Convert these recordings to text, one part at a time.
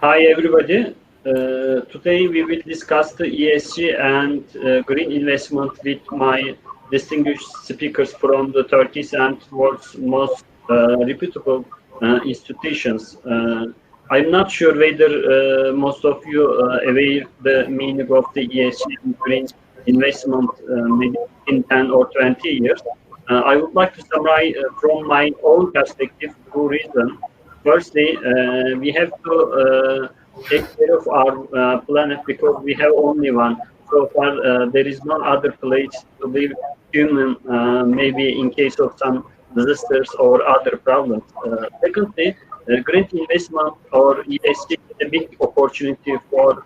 Hi everybody. Today we will discuss the ESG and green investment with my distinguished speakers from the Turkey's and world's most reputable institutions. I'm not sure whether most of you aware the meaning of the ESG and green investment maybe in 10 or 20 years. I would like to summarize from my own perspective two reasons. Firstly, we have to take care of our planet because we have only one. So far, there is no other place to live human, maybe in case of some disasters or other problems. Secondly, green investment or ESG is a big opportunity for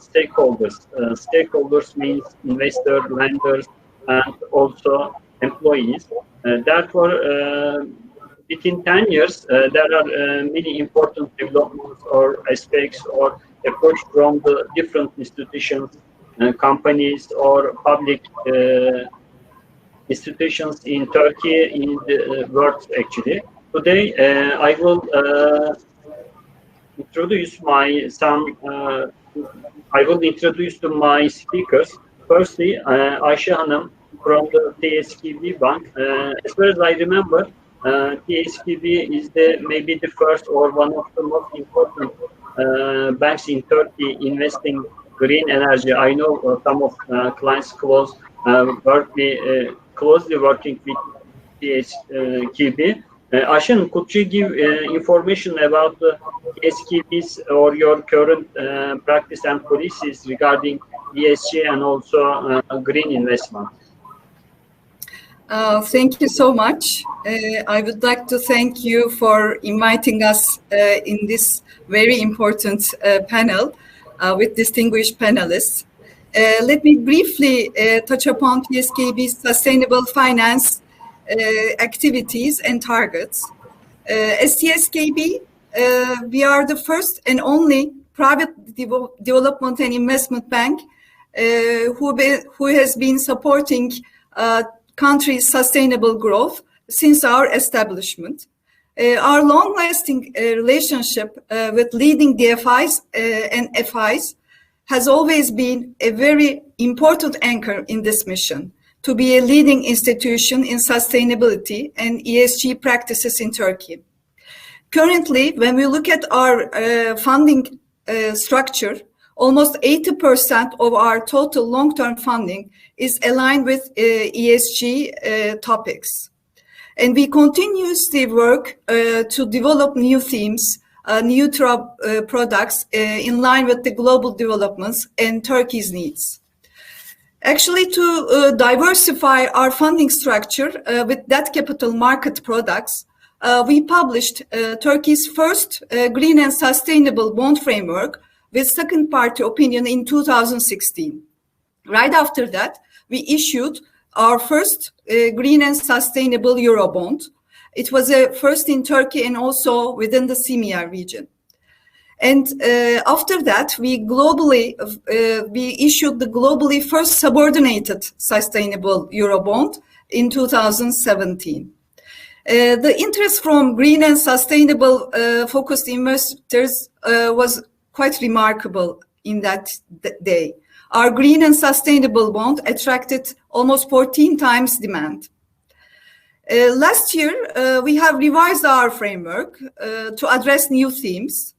stakeholders. Stakeholders means investors, lenders, and also employees. Therefore, within 10 years, there are many important developments or aspects or approach from the different institutions, companies, or public institutions in Turkey, in the world actually. Today, I will introduce to my speakers. Firstly, Ayşe Hanım from the TSKB Bank. As far as I remember, TSKB is maybe the first or one of the most important banks in Turkey investing green energy. I know some of clients closely working with TSKB. Ayşe, could you give information about the TSKBs or your current practice and policies regarding ESG and also green investment? Thank you so much. I would like to thank you for inviting us in this very important panel with distinguished panelists. Let me briefly touch upon TSKB's sustainable finance activities and targets. As TSKB, we are the first and only private development and investment bank who has been supporting country's sustainable growth since our establishment. Our long-lasting relationship with leading DFIs and FIs has always been a very important anchor in this mission to be a leading institution in sustainability and ESG practices in Turkey. Currently, when we look at our funding structure, almost 80% of our total long-term funding is aligned with ESG topics. And we continuously work to develop new themes, new products in line with the global developments and Turkey's needs. Actually, to diversify our funding structure with debt capital market products, we published Turkey's first green and sustainable bond framework with second party opinion in 2016. Right after that, we issued our first green and sustainable Eurobond. It was a first in Turkey and also within the CEMEA region. And after that, we issued the globally first subordinated sustainable Eurobond in 2017. The interest from green and sustainable focused investors was quite remarkable in that day. Our green and sustainable bond attracted almost 14 times demand. Last year, we have revised our framework to address new themes,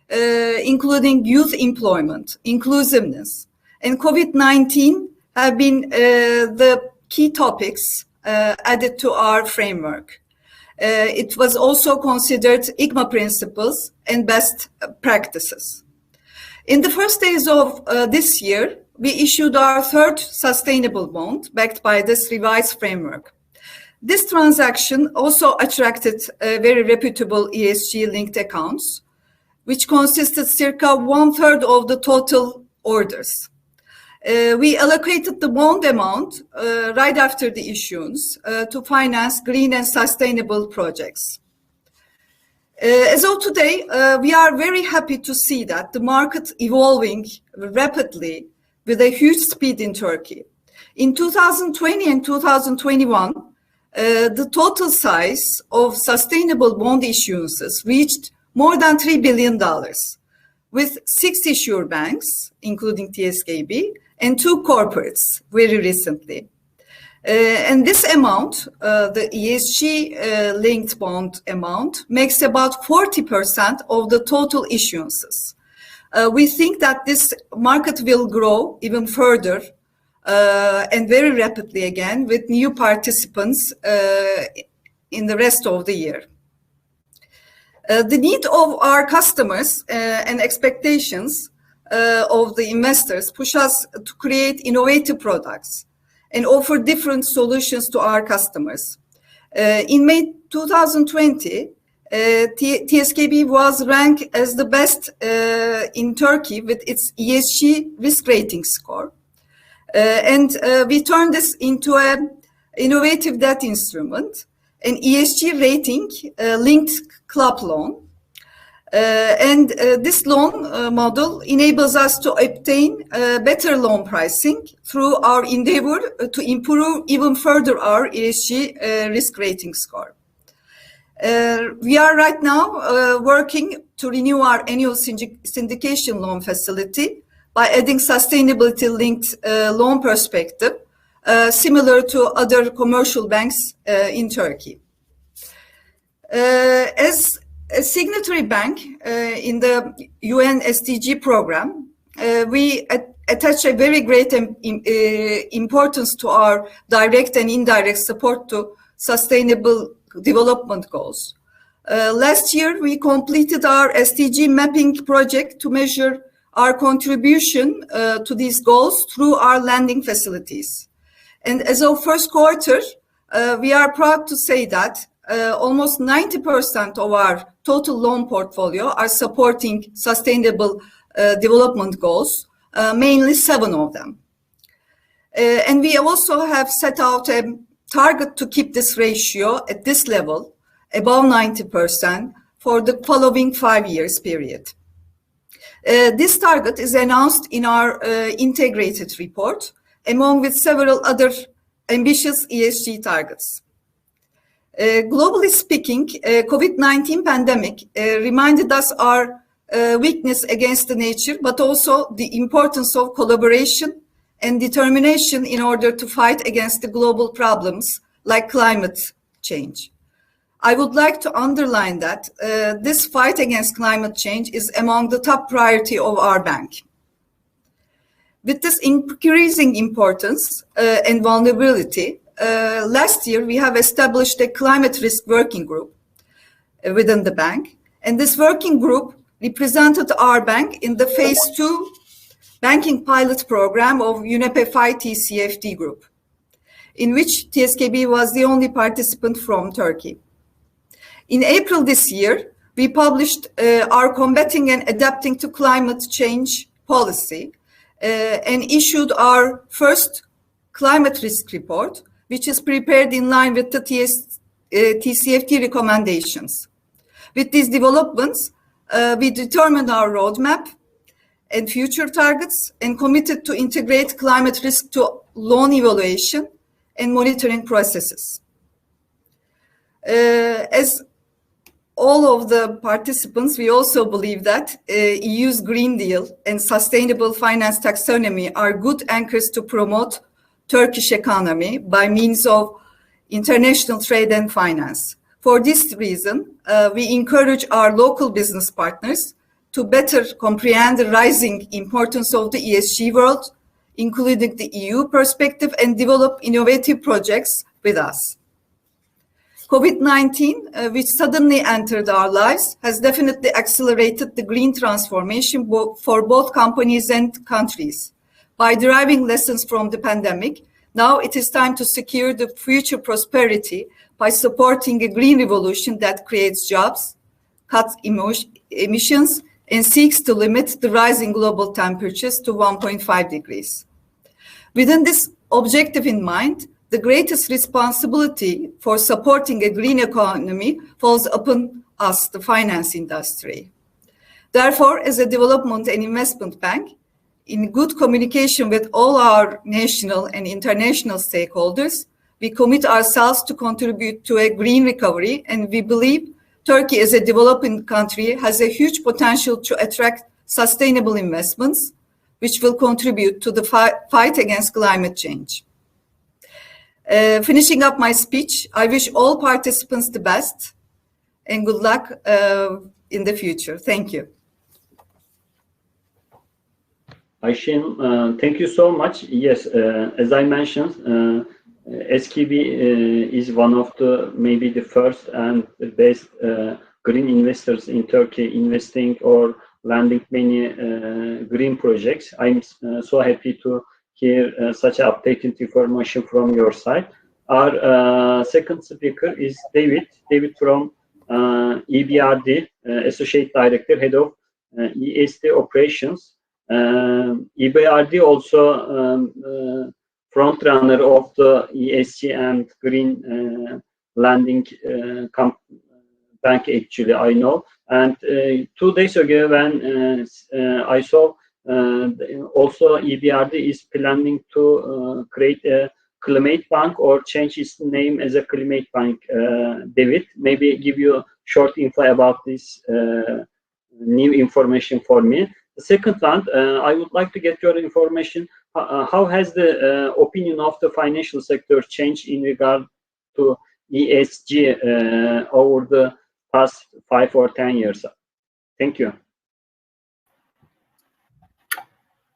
including youth employment, inclusiveness, and COVID-19 have been the key topics added to our framework. It was also considered ICMA principles and best practices. In the first days of this year, we issued our third sustainable bond backed by this revised framework. This transaction also attracted very reputable ESG-linked accounts, which consisted circa 1/3 of the total orders. We allocated the bond amount right after the issuance to finance green and sustainable projects. As of today, we are very happy to see that the market evolving rapidly with a huge speed in Turkey. In 2020 and 2021, the total size of sustainable bond issuances reached more than $3 billion, with 6 issuer banks, including TSKB, and 2 corporates very recently. And this amount, the ESG linked bond amount, makes about 40% of the total issuances. We think that this market will grow even further and very rapidly again with new participants in the rest of the year. The need of our customers and expectations of the investors push us to create innovative products and offer different solutions to our customers. In May 2020, TSKB was ranked as the best in Turkey with its ESG risk rating score. And we turned this into an innovative debt instrument, an ESG rating linked club loan. And this loan model enables us to obtain better loan pricing through our endeavor to improve even further our ESG risk rating score. We are right now working to renew our annual syndication loan facility by adding sustainability-linked loan perspective, similar to other commercial banks in Turkey. As a signatory bank in the UN SDG program, we attach a very great importance to our direct and indirect support to sustainable development goals. Last year, we completed our SDG mapping project to measure our contribution to these goals through our lending facilities. And as of first quarter, we are proud to say that almost 90% of our total loan portfolio are supporting sustainable development goals, mainly 7 of them. And we also have set out a target to keep this ratio at this level, above 90%, for the following 5 years period. This target is announced in our integrated report, along with several other ambitious ESG targets. Globally speaking, COVID-19 pandemic reminded us our weakness against the nature, but also the importance of collaboration and determination in order to fight against the global problems like climate change. I would like to underline that this fight against climate change is among the top priority of our bank. With this increasing importance and vulnerability, last year we have established a climate risk working group within the bank, and this working group represented our bank in the phase 2 banking pilot program of UNEP-FI TCFD group, in which TSKB was the only participant from Turkey. In April this year, we published our combating and adapting to climate change policy and issued our first climate risk report, which is prepared in line with the TCFD recommendations. With these developments, we determined our roadmap and future targets and committed to integrate climate risk to loan evaluation and monitoring processes. As all of the participants, we also believe that EU's Green Deal and sustainable finance taxonomy are good anchors to promote Turkish economy by means of international trade and finance. For this reason, we encourage our local business partners to better comprehend the rising importance of the ESG world, including the EU perspective, and develop innovative projects with us. COVID-19, which suddenly entered our lives, has definitely accelerated the green transformation for both companies and countries. By deriving lessons from the pandemic, now it is time to secure the future prosperity by supporting a green revolution that creates jobs, cuts emissions, and seeks to limit the rising global temperatures to 1.5 degrees. Within this objective in mind, the greatest responsibility for supporting a green economy falls upon us, the finance industry. Therefore, as a development and investment bank, in good communication with all our national and international stakeholders, we commit ourselves to contribute to a green recovery, and we believe Turkey as a developing country has a huge potential to attract sustainable investments, which will contribute to the fight against climate change. Finishing up my speech, I wish all participants the best and good luck in the future. Thank you. Ayşin, thank you so much. Yes, as I mentioned, SKB is one of the maybe the first and the best green investors in Turkey, investing or landing many green projects. I'm so happy to hear such updated information from your side. Our second speaker is David. David from EBRD, Associate Director, Head of ESG Operations. EBRD also front runner of the ESG and green lending bank, actually, I know. And 2 days ago, when I saw also EBRD is planning to create a climate bank or change its name as a climate bank. David, maybe give you short info about this new information for me. The second one, I would like to get your information. How has the opinion of the financial sector changed in regard to ESG over the past 5 or 10 years? Thank you.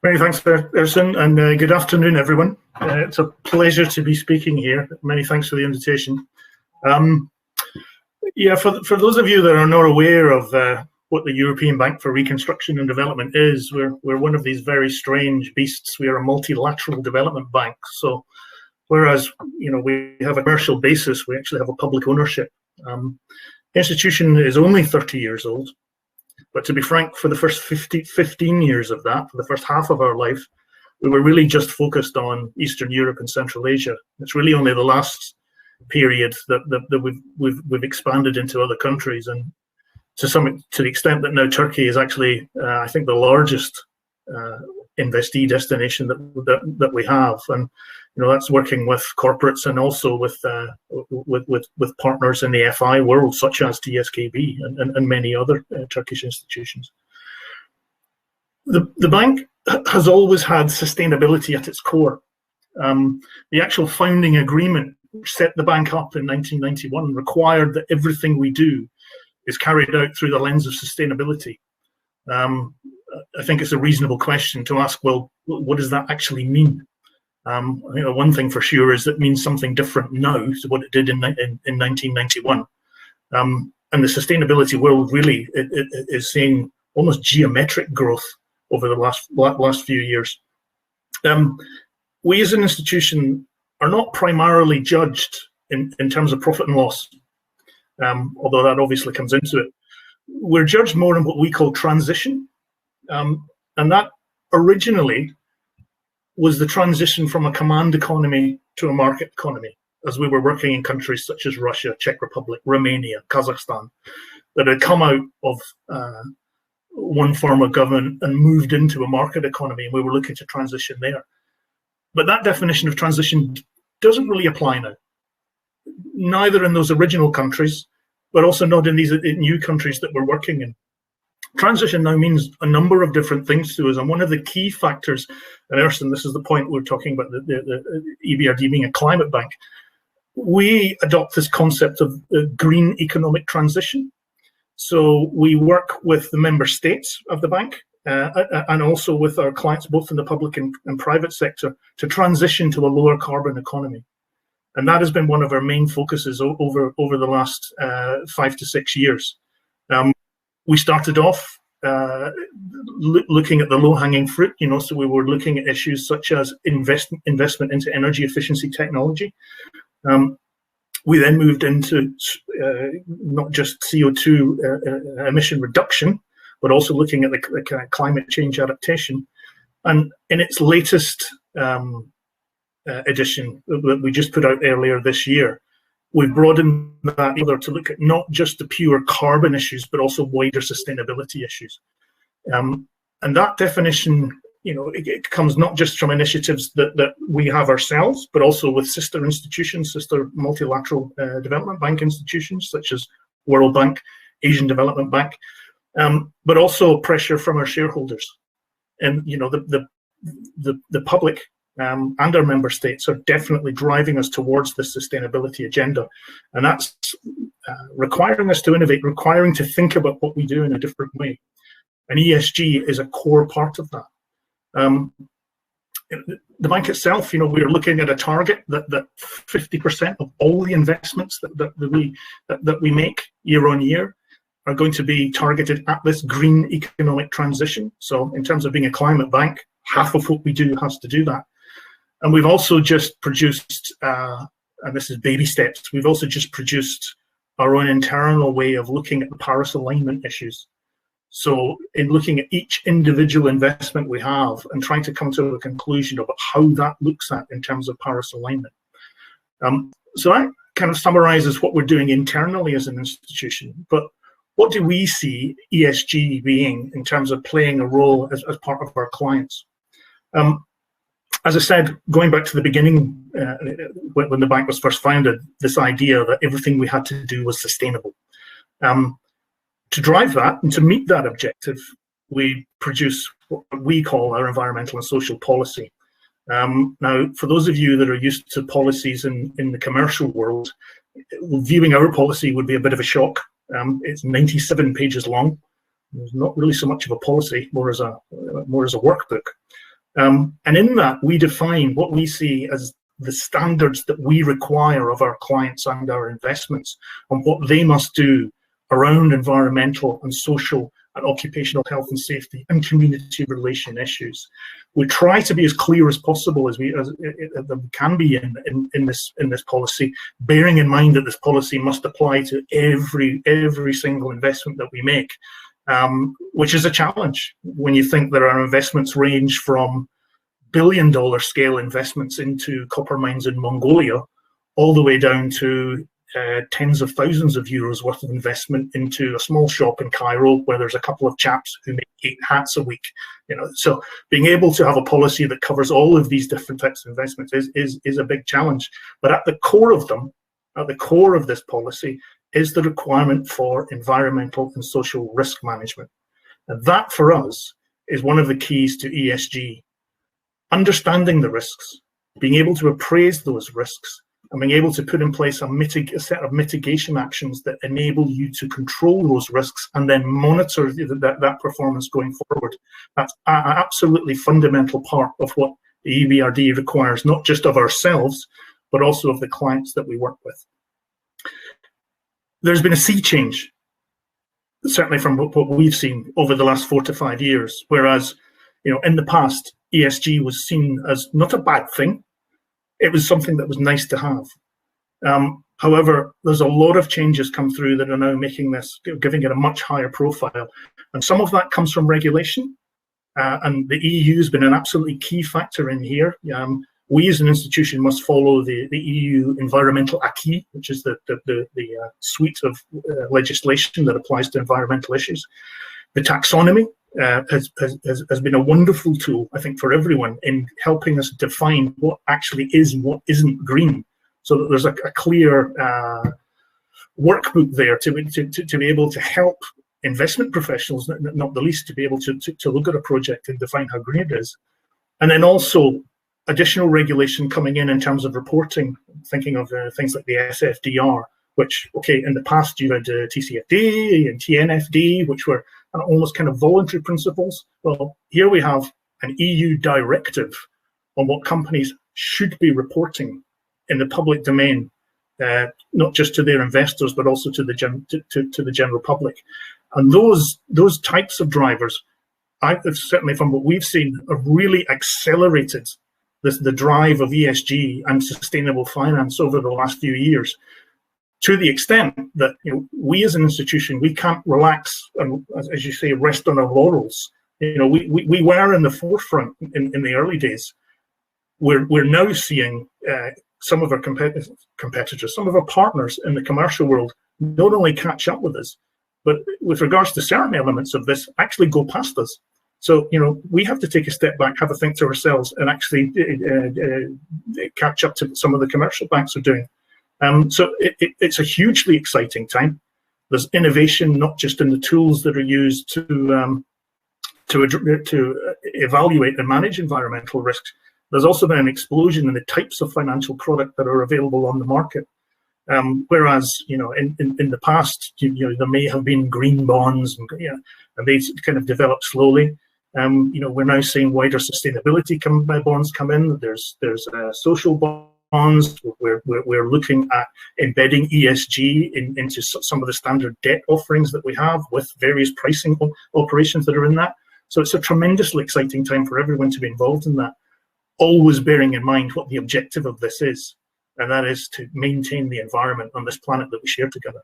Many thanks, Ersin, and good afternoon, everyone. It's a pleasure to be speaking here. Many thanks for the invitation. Yeah, for those of you that are not aware of what the European Bank for Reconstruction and Development is, we're one of these very strange beasts. We are a multilateral development bank. So whereas we have a commercial basis, we actually have a public ownership. The institution is only 30 years old, but to be frank, for the first 15 years of that, for the first half of our life, we were really just focused on Eastern Europe and Central Asia. It's really only the last period that we've expanded into other countries, and to the extent that now Turkey is actually, I think, the largest investee destination that we have, and that's working with corporates and also with partners in the FI world, such as TSKB and many other Turkish institutions. The bank has always had sustainability at its core. The actual founding agreement, which set the bank up in 1991, required that everything we do is carried out through the lens of sustainability. I think it's a reasonable question to ask, well, what does that actually mean? I think the one thing for sure is that it means something different now to what it did in 1991. And the sustainability world really is seeing almost geometric growth over the last few years. We as an institution are not primarily judged in terms of profit and loss, although that obviously comes into it. We're judged more in what we call transition, and that originally was the transition from a command economy to a market economy, as we were working in countries such as Russia, Czech Republic, Romania, Kazakhstan, that had come out of one form of government and moved into a market economy, and we were looking to transition there. But that definition of transition doesn't really apply now, neither in those original countries, but also not in these new countries that we're working in. Transition now means a number of different things to us, and one of the key factors, and Ersin, this is the point we're talking about, the EBRD being a climate bank, we adopt this concept of green economic transition. So we work with the member states of the bank and also with our clients, both in the public and private sector, to transition to a lower carbon economy. And that has been one of our main focuses over the last 5 to 6 years. We started off looking at the low-hanging fruit, so we were looking at issues such as investment into energy efficiency technology. We then moved into not just CO2 emission reduction, but also looking at the kind of climate change adaptation. And in its latest edition that we just put out earlier this year, we've broadened that further to look at not just the pure carbon issues, but also wider sustainability issues. And that definition, it comes not just from initiatives that we have ourselves, but also with sister institutions, sister multilateral development bank institutions, such as World Bank, Asian Development Bank, but also pressure from our shareholders. And the public and our member states are definitely driving us towards this sustainability agenda, and that's requiring us to innovate, requiring to think about what we do in a different way. And ESG is a core part of that. The bank itself, we're looking at a target that 50% of all the investments that we make year on year are going to be targeted at this green economic transition. So in terms of being a climate bank, half of what we do has to do that. And we've also just produced, and this is baby steps, we've also just produced our own internal way of looking at the Paris alignment issues. So in looking at each individual investment we have and trying to come to a conclusion about how that looks at in terms of Paris alignment. So that kind of summarizes what we're doing internally as an institution. But what do we see ESG being in terms of playing a role as part of our clients? As I said, going back to the beginning, when the bank was first founded, this idea that everything we had to do was sustainable. To drive that and to meet that objective, we produce what we call our environmental and social policy. Now, for those of you that are used to policies in the commercial world, viewing our policy would be a bit of a shock. It's 97 pages long. There's not really so much of a policy, more as a workbook. And in that, we define what we see as the standards that we require of our clients and our investments, and what they must do around environmental and social and occupational health and safety and community relation issues. We try to be as clear as possible as we can be in this policy, bearing in mind that this policy must apply to every single investment that we make, which is a challenge when you think that our investments range from billion-dollar scale investments into copper mines in Mongolia, all the way down to tens of thousands of euros worth of investment into a small shop in Cairo where there's a couple of chaps who make 8 hats a week. So being able to have a policy that covers all of these different types of investments is a big challenge. But at the core of them, at the core of this policy, is the requirement for environmental and social risk management. And that, for us, is one of the keys to ESG. Understanding the risks, being able to appraise those risks, and being able to put in place a set of mitigation actions that enable you to control those risks and then monitor that performance going forward. That's an absolutely fundamental part of what the EBRD requires, not just of ourselves, but also of the clients that we work with. There's been a sea change, certainly from what we've seen over the last 4 to 5 years, whereas in the past, ESG was seen as not a bad thing. It was something that was nice to have. However, there's a lot of changes come through that are now making this, giving it a much higher profile. And some of that comes from regulation. And the EU has been an absolutely key factor in here. We as an institution must follow the EU environmental acquis, which is the suite of legislation that applies to environmental issues. The taxonomy has been a wonderful tool, I think, for everyone in helping us define what actually is and what isn't green, so that there's a clear workbook there to be able to help investment professionals, not the least, to be able to look at a project and define how green it is. And then also additional regulation coming in terms of reporting, thinking of things like the SFDR, which, okay, in the past you had TCFD and TNFD, which were almost kind of voluntary principles. Well, here we have an EU directive on what companies should be reporting in the public domain, not just to their investors, but also to the general public. And those types of drivers, certainly from what we've seen, have really accelerated the drive of ESG and sustainable finance over the last few years, to the extent that we as an institution, we can't relax and, as you say, rest on our laurels. We were in the forefront in the early days. We're now seeing some of our competitors, some of our partners in the commercial world, not only catch up with us, but with regards to certain elements of this, actually go past us. So, we have to take a step back, have a think to ourselves, and actually catch up to some of the commercial banks are doing. So it's a hugely exciting time. There's innovation not just in the tools that are used to evaluate and manage environmental risks. There's also been an explosion in the types of financial product that are available on the market. Whereas, in the past, there may have been green bonds, and they kind of developed slowly. We're now seeing wider sustainability bonds come in. There's social bonds. We're looking at embedding ESG into some of the standard debt offerings that we have, with various pricing operations that are in that. So it's a tremendously exciting time for everyone to be involved in that, always bearing in mind what the objective of this is, and that is to maintain the environment on this planet that we share together.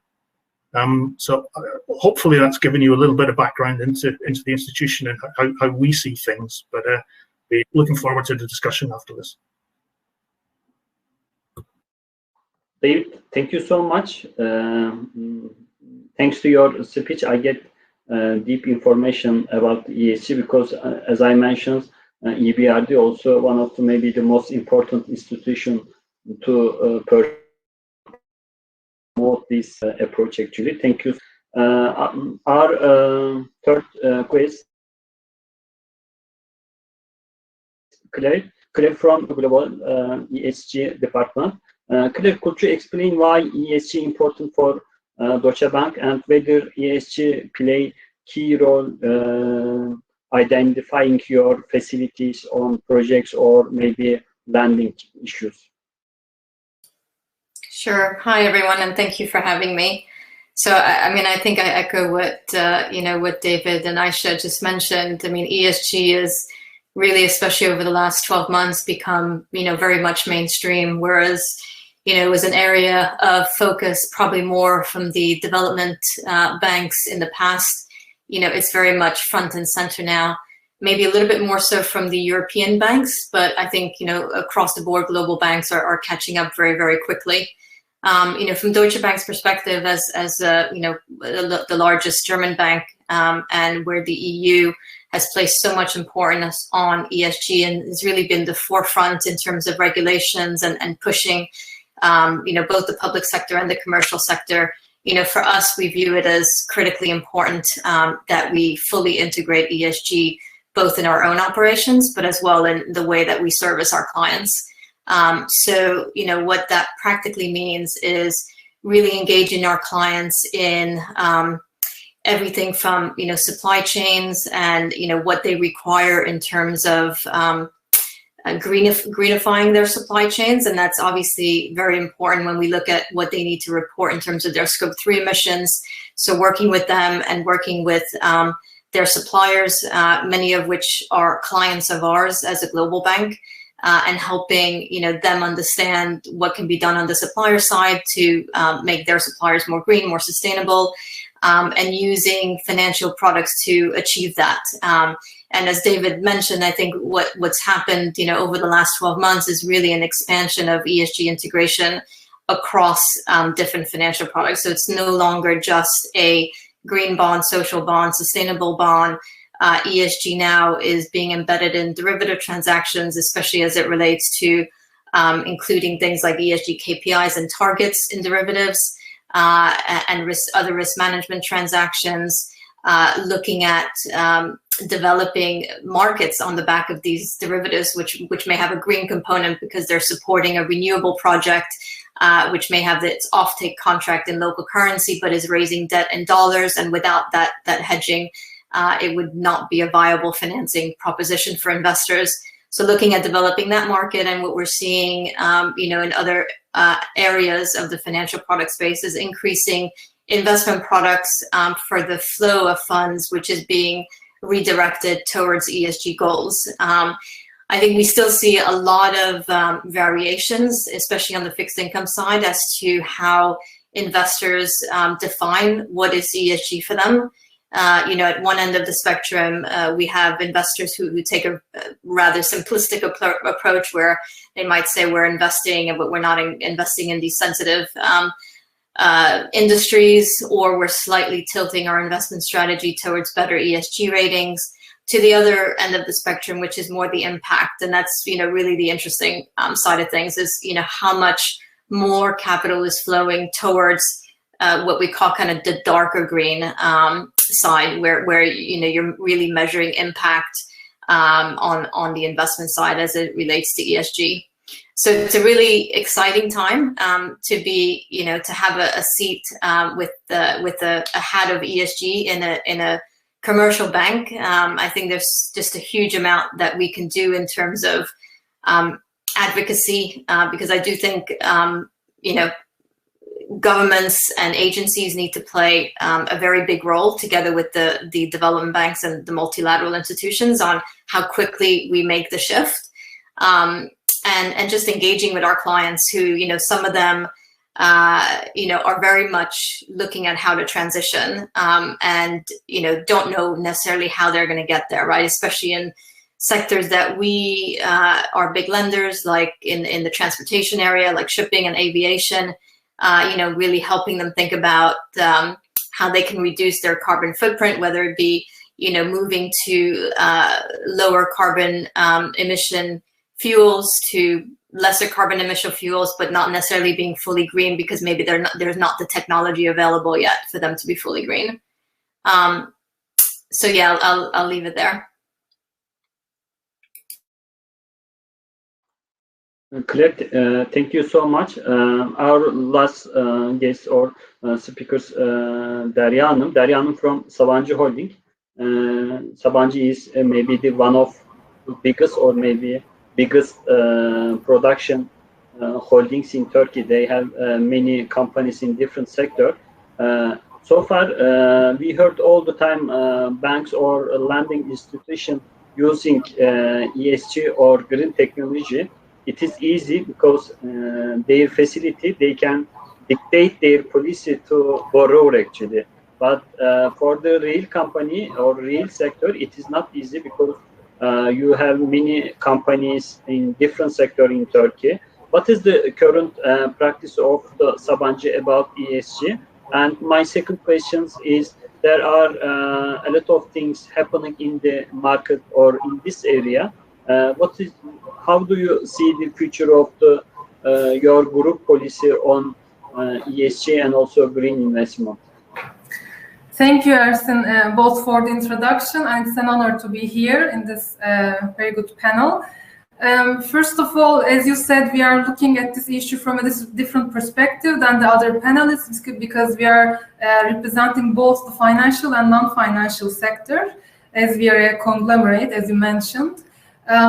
So hopefully that's given you a little bit of background into the institution and how we see things, but we're looking forward to the discussion after this. David, thank you so much. Thanks to your speech, I get deep information about ESG, because as I mentioned, EBRD also one of maybe the most important institution to promote this approach actually. Thank you. Our third quiz, Claire from Global ESG department. Claire, could you explain why ESG important for Deutsche Bank, and whether ESG play key role identifying your facilities on projects or maybe landing issues? Sure. Hi, everyone, and thank you for having me. So, I think I echo what what David and Aisha just mentioned. ESG is really, especially over the last 12 months, become very much mainstream, whereas it was an area of focus probably more from the development banks in the past. It's very much front and center now, maybe a little bit more so from the European banks, but I think, across the board, global banks are catching up very, very quickly. From Deutsche Bank's perspective, as the largest German bank, and where the EU has placed so much importance on ESG and has really been the forefront in terms of regulations and pushing both the public sector and the commercial sector. For us, we view it as critically important that we fully integrate ESG, both in our own operations, but as well in the way that we service our clients. So, what that practically means is really engaging our clients in everything from, supply chains and, what they require in terms of greenifying their supply chains. And that's obviously very important when we look at what they need to report in terms of their Scope 3 emissions. So working with them and working with their suppliers, many of which are clients of ours as a global bank, and helping them understand what can be done on the supplier side to make their suppliers more green, more sustainable, and using financial products to achieve that. And as David mentioned, I think what's happened over the last 12 months is really an expansion of ESG integration across different financial products. So it's no longer just a green bond, social bond, sustainable bond. ESG now is being embedded in derivative transactions, especially as it relates to including things like ESG KPIs and targets in derivatives, and other risk management transactions, looking at developing markets on the back of these derivatives, which may have a green component because they're supporting a renewable project, which may have its offtake contract in local currency, but is raising debt in dollars. And without that hedging, it would not be a viable financing proposition for investors. So looking at developing that market, and what we're seeing, in other areas of the financial product space is increasing investment products for the flow of funds, which is being redirected towards ESG goals. I think we still see a lot of variations, especially on the fixed income side, as to how investors define what is ESG for them. At one end of the spectrum, we have investors who take a rather simplistic approach, where they might say we're investing, but we're not investing in these sensitive industries, or we're slightly tilting our investment strategy towards better ESG ratings. To the other end of the spectrum, which is more the impact, and that's really the interesting side of things, is how much more capital is flowing towards what we call kind of the darker green side, where you're really measuring impact on the investment side as it relates to ESG. So it's a really exciting time to be, to have a seat with a hat of ESG in a commercial bank. I think there's just a huge amount that we can do in terms of advocacy, because I do think governments and agencies need to play a very big role together with the development banks and the multilateral institutions on how quickly we make the shift. And just engaging with our clients who, some of them, are very much looking at how to transition and, don't know necessarily how they're going to get there, right? Especially in sectors that we are big lenders, like in the transportation area, like shipping and aviation, really helping them think about how they can reduce their carbon footprint, whether it be, moving to lower carbon emission fuels to lesser carbon emission fuels, but not necessarily being fully green because maybe there's not the technology available yet for them to be fully green. So yeah, I'll leave it there. Claire, thank you so much. Our last guest or speakers, Derya Hanım from Sabancı Holding. Sabancı is maybe one of the biggest or maybe biggest production holdings in Turkey. They have many companies in different sectors. So far, we heard all the time banks or lending institution using ESG or green technology. It is easy because their facility, they can dictate their policy to borrower actually. But for the real company or real sector, it is not easy because you have many companies in different sectors in Turkey. What is the current practice of the Sabancı about ESG? And my second question is, there are a lot of things happening in the market or in this area. How do you see the future of your group policy on ESG and also green investment? Thank you, Ersin, both for the introduction, and it's an honor to be here in this very good panel. First of all, as you said, we are looking at this issue from a different perspective than the other panelists because we are representing both the financial and non-financial sector, as we are a conglomerate, as you mentioned.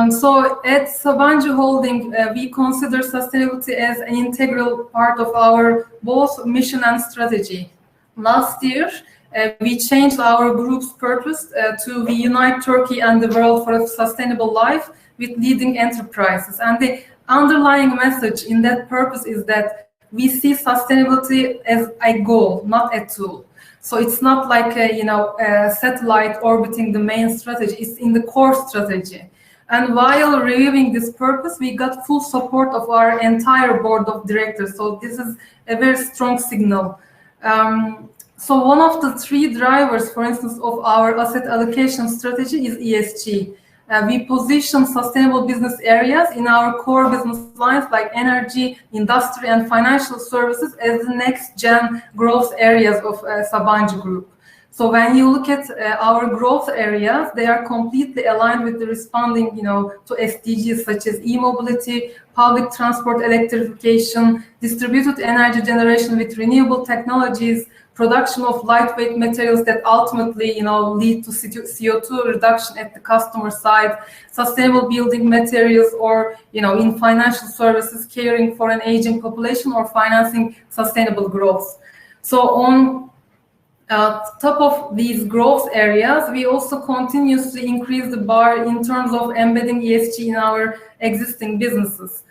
So at Sabancı Holding, we consider sustainability as an integral part of our both mission and strategy. Last year, we changed our group's purpose to unite Turkey and the world for a sustainable life with leading enterprises. And the underlying message in that purpose is that we see sustainability as a goal, not a tool. So it's not like a satellite orbiting the main strategy, it's in the core strategy. And while reviewing this purpose, we got full support of our entire board of directors. So this is a very strong signal. So one of the three drivers, for instance, of our asset allocation strategy is ESG. We position sustainable business areas in our core business lines like energy, industry, and financial services as the next-gen growth areas of Sabancı Group. So when you look at our growth areas, they are completely aligned with the responding, to SDGs such as e-mobility, public transport electrification, distributed energy generation with renewable technologies, production of lightweight materials that ultimately, lead to CO2 reduction at the customer side, sustainable building materials, or, in financial services, caring for an aging population or financing sustainable growth. So on top of these growth areas, we also continuously increase the bar in terms of embedding ESG in our existing businesses.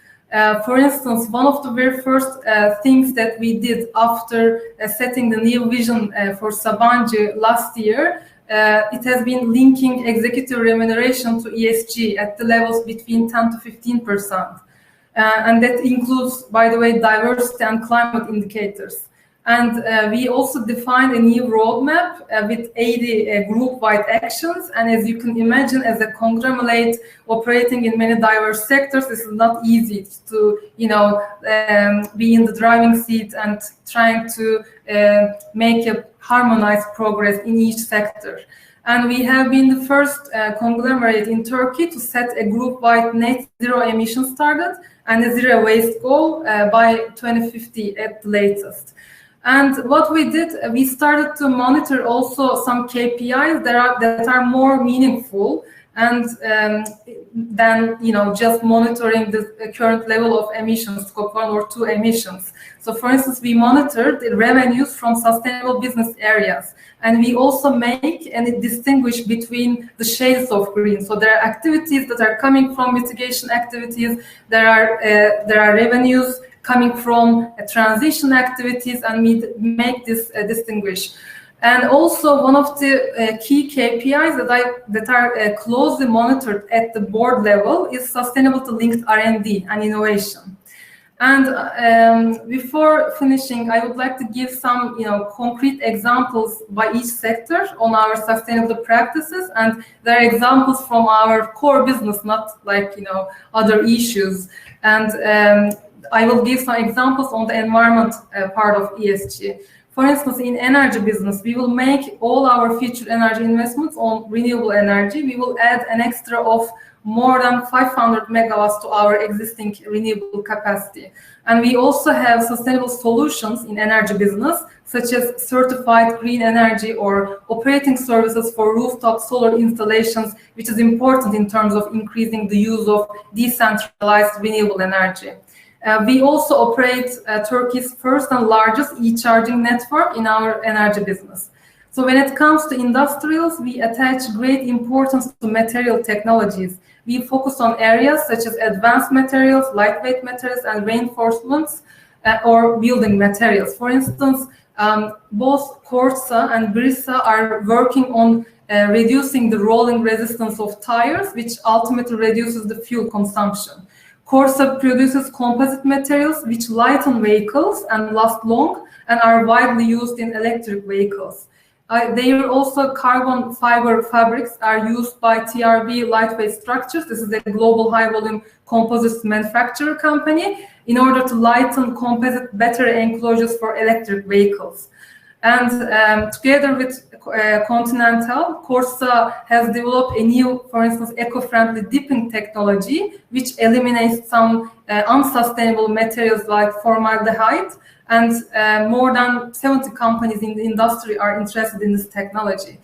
For instance, one of the very first things that we did after setting the new vision for Sabancı last year, it has been linking executive remuneration to ESG at the levels between 10 to 15%. And that includes, by the way, diversity and climate indicators. And we also defined a new roadmap with 80 group-wide actions. And as you can imagine, as a conglomerate operating in many diverse sectors, this is not easy to, be in the driving seat and trying to make a harmonized progress in each sector. And we have been the first conglomerate in Turkey to set a group-wide net zero emissions target and a zero waste goal by 2050 at the latest. And what we did, we started to monitor also some KPIs that are more meaningful and than just monitoring the current level of emissions, scope 1 or 2 emissions. So for instance, we monitored the revenues from sustainable business areas, and we also make and distinguish between the shades of green. So there are activities that are coming from mitigation activities, there are revenues coming from transition activities, and we make this distinguish. And also one of the key KPIs that are closely monitored at the board level is sustainability-linked R&D and innovation. And before finishing, I would like to give some concrete examples by each sector on our sustainable practices, and there are examples from our core business, not like other issues. And I will give some examples on the environment part of ESG. For instance, in energy business, we will make all our future energy investments on renewable energy. We will add an extra of more than 500 megawatts to our existing renewable capacity. And we also have sustainable solutions in energy business, such as certified green energy or operating services for rooftop solar installations, which is important in terms of increasing the use of decentralized renewable energy. We also operate Turkey's first and largest e-charging network in our energy business. So when it comes to industrials, we attach great importance to material technologies. We focus on areas such as advanced materials, lightweight materials, and reinforcements or building materials. For instance, both Corsa and Brisa are working on reducing the rolling resistance of tires, which ultimately reduces the fuel consumption. Corsa produces composite materials which lighten vehicles and last long and are widely used in electric vehicles. They are also carbon fiber fabrics are used by TRB Lightweight Structures. This is a global high-volume composites manufacturer company in order to lighten composite battery enclosures for electric vehicles. And together with Continental, Corsa has developed a new, for instance, eco-friendly dipping technology, which eliminates some unsustainable materials like formaldehyde. And more than 70 companies in the industry are interested in this technology.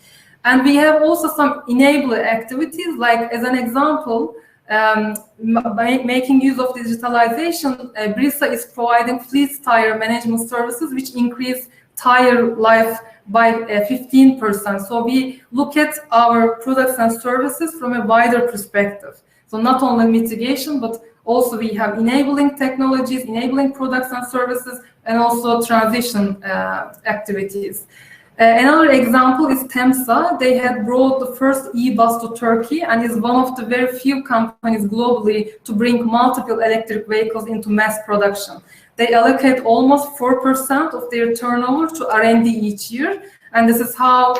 And we have also some enabler activities, like as an example, by making use of digitalization, Brisa is providing fleet tire management services, which increase tire life by 15%. So we look at our products and services from a wider perspective. So not only mitigation, but also we have enabling technologies, enabling products and services, and also transition activities. Another example is Temsa. They had brought the first e-bus to Turkey and is one of the very few companies globally to bring multiple electric vehicles into mass production. They allocate almost 4% of their turnover to R&D each year, and this is how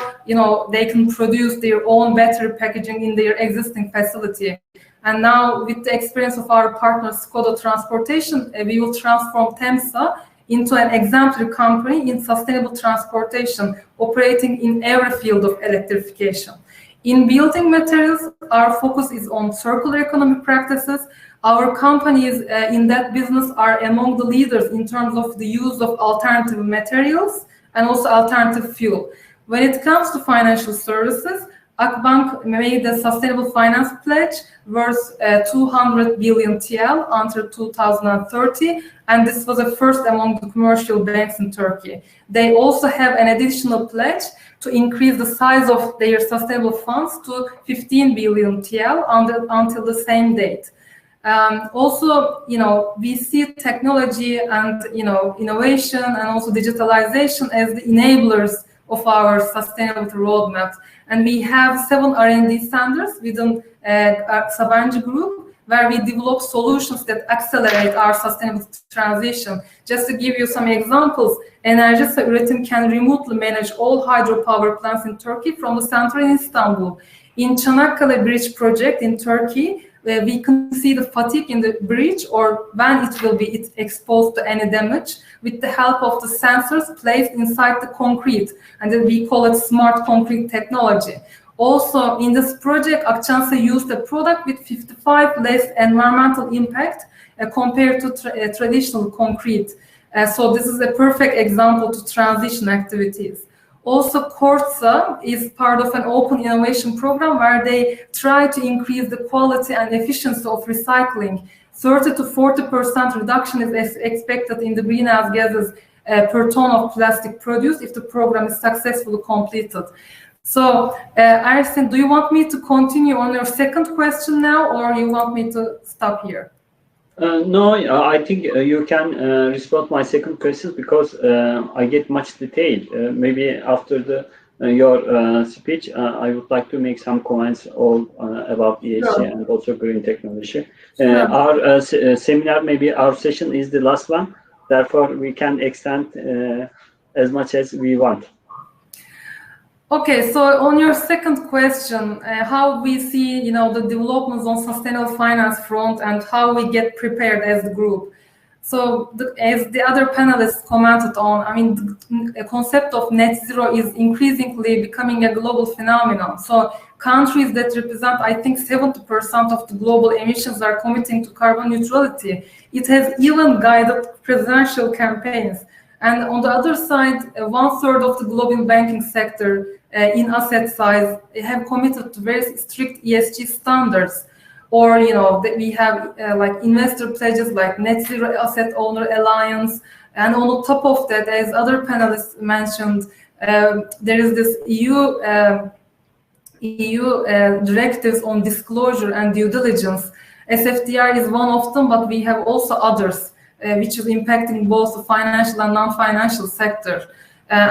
they can produce their own battery packaging in their existing facility. And now, with the experience of our partner Skoda Transportation, we will transform Temsa into an exemplary company in sustainable transportation, operating in every field of electrification. In building materials, our focus is on circular economy practices. Our companies in that business are among the leaders in terms of the use of alternative materials and also alternative fuel. When it comes to financial services, Akbank made a sustainable finance pledge worth 200 billion TL until 2030, and this was the first among the commercial banks in Turkey. They also have an additional pledge to increase the size of their sustainable funds to 15 billion TL until the same date. Also, we see technology and innovation and also digitalization as the enablers of our sustainability roadmap. And we have 7 R&D centers within Sabancı Group, where we develop solutions that accelerate our sustainable transition. Just to give you some examples, Enerjisa Üretim can remotely manage all hydropower plants in Turkey from the center in Istanbul. In Çanakkale Bridge project in Turkey, we can see the fatigue in the bridge or when it will be exposed to any damage with the help of the sensors placed inside the concrete, and then we call it smart concrete technology. Also, in this project, Akçansa used a product with 55 less environmental impact compared to traditional concrete. So this is a perfect example to transition activities. Also, Corsa is part of an open innovation program where they try to increase the quality and efficiency of recycling. 30 to 40% reduction is expected in the greenhouse gases per ton of plastic produced if the program is successfully completed. So, Ersin, do you want me to continue on your second question now, or you want me to stop here? No, I think you can respond my second question because I get much detail. Maybe after your speech, I would like to make some comments about ESG Sure. and also green technology. Sure. Our seminar, maybe our session is the last one. Therefore, we can extend as much as we want. Okay, so on your second question, how we see, the developments on sustainable finance front and how we get prepared as the group. So, as the other panelists commented on, the concept of net zero is increasingly becoming a global phenomenon. So, countries that represent, I think, 70% of the global emissions are committing to carbon neutrality. It has even guided presidential campaigns. And on the other side, 1/3 of the global banking sector in asset size have committed to very strict ESG standards. Or, that we have like investor pledges like Net Zero Asset Owner Alliance. And on top of that, as other panelists mentioned, there is this EU directives on disclosure and due diligence. SFDR is one of them, but we have also others, which is impacting both the financial and non-financial sector.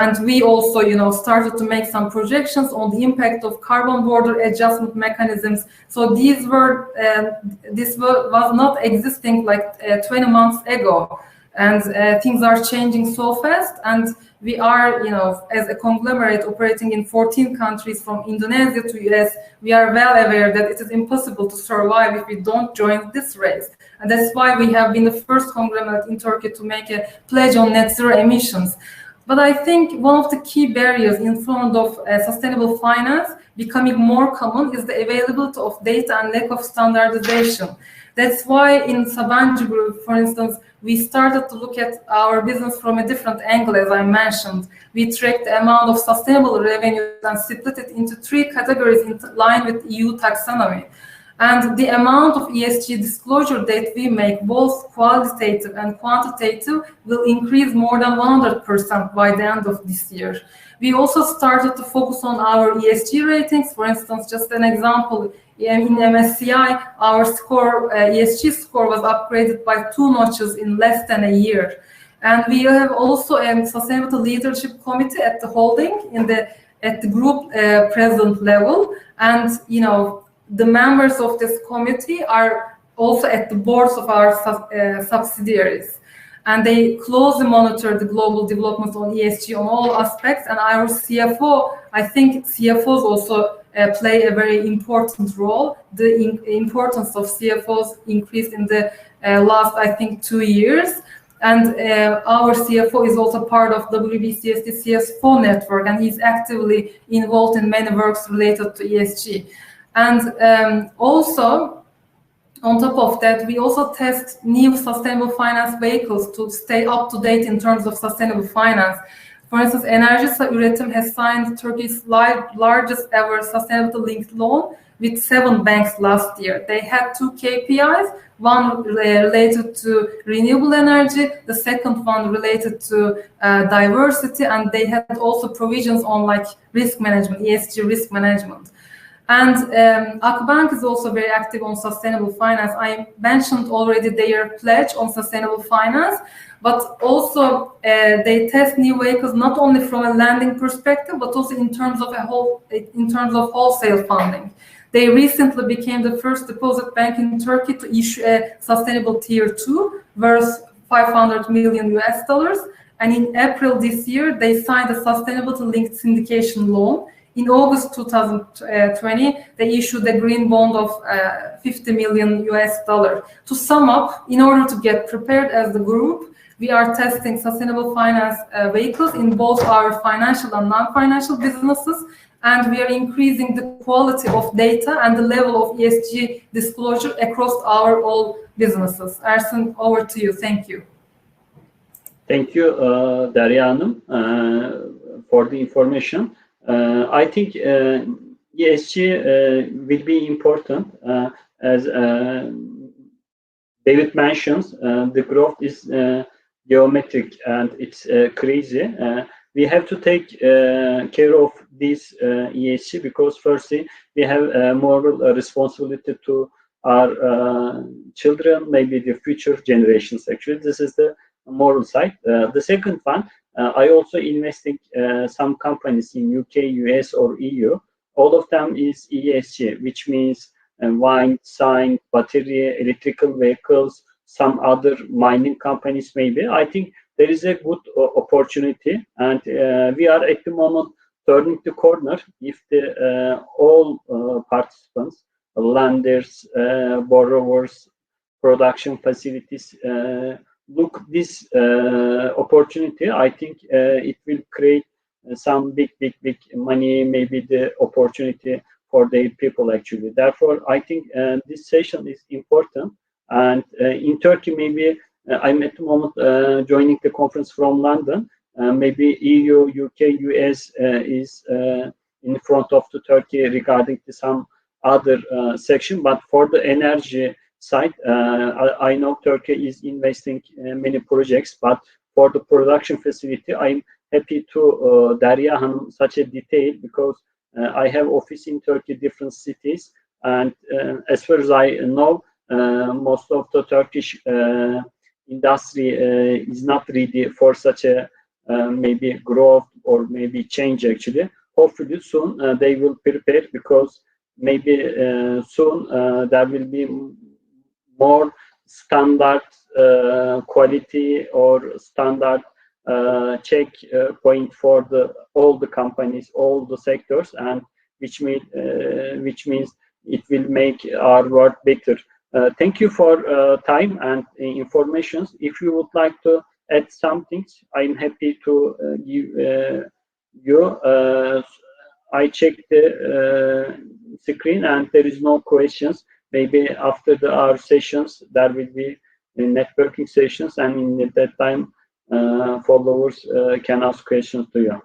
And we also, started to make some projections on the impact of carbon border adjustment mechanisms. So this was not existing like 20 months ago. And things are changing so fast. And we are, as a conglomerate operating in 14 countries from Indonesia to US, we are well aware that it is impossible to survive if we don't join this race. And that's why we have been the first conglomerate in Turkey to make a pledge on net zero emissions. But I think one of the key barriers in front of sustainable finance becoming more common is the availability of data and lack of standardization. That's why in Sabancı Group, for instance, we started to look at our business from a different angle, as I mentioned. We tracked the amount of sustainable revenue and split it into 3 categories in line with EU taxonomy. And the amount of ESG disclosure that we make, both qualitative and quantitative, will increase more than 100% by the end of this year. We also started to focus on our ESG ratings. For instance, just an example, in MSCI, our ESG score was upgraded by 2 notches in less than a year. And we have also a sustainability leadership committee at the holding, at the group president level. And, the members of this committee are also at the boards of our subsidiaries. And they closely monitor the global developments on ESG on all aspects. And our CFO, I think CFOs also play a very important role. The importance of CFOs increased in the last, I think, 2 years. And our CFO is also part of WBCSD CFO network, and he's actively involved in many works related to ESG. And also, on top of that, we also test new sustainable finance vehicles to stay up to date in terms of sustainable finance. For instance, Enerjisa Üretim has signed Turkey's largest ever sustainability-linked loan with 7 banks last year. They had 2 KPIs, one related to renewable energy, the second one related to diversity, and they had also provisions on like risk management, ESG risk management. And Akbank is also very active on sustainable finance. I mentioned already their pledge on sustainable finance, but also they test new vehicles not only from a lending perspective, but also in terms of wholesale funding. They recently became the first deposit bank in Turkey to issue a sustainable Tier 2 worth $500 million US. And in April this year, they signed a sustainability-linked syndication loan. In August 2020, they issued a green bond of $50 million US. To sum up, in order to get prepared as the group, we are testing sustainable finance vehicles in both our financial and non-financial businesses, and we are increasing the quality of data and the level of ESG disclosure across our all businesses. Ersin, over to you. Thank you. Thank you, Derya Hanım, for the information. I think ESG will be important, as David mentions. The growth is geometric and it's crazy. We have to take care of this ESG because firstly, we have a moral responsibility to our children, maybe the future generations. Actually, this is the moral side. The second one, I also investing some companies in UK, US, or EU. All of them is ESG, which means wine, sign, battery, electrical vehicles, some other mining companies maybe. I think there is a good opportunity, and we are at the moment turning the corner. If the all participants, lenders, borrowers, production facilities look this opportunity, I think it will create some big money, maybe the opportunity for their people actually. Therefore, I think this session is important. And in Turkey, maybe I'm at the moment joining the conference from London. Maybe EU, UK, US is in front of the Turkey regarding to some other section. But for the energy side, I know Turkey is investing in many projects, but for the production facility, I'm happy to Derya Hanım such a detail because I have office in Turkey, different cities, and as far as I know, most of the Turkish industry is not ready for such a maybe growth or maybe change actually. Hopefully soon they will prepare because maybe soon there will be more standard quality or standard check point for all the companies, all the sectors, and which means it will make our work better. Thank you for time and information. If you would like to add something, I'm happy to give you. I checked the screen and there is no questions. Maybe after our sessions, there will be networking sessions, and in that time, followers can ask questions to you.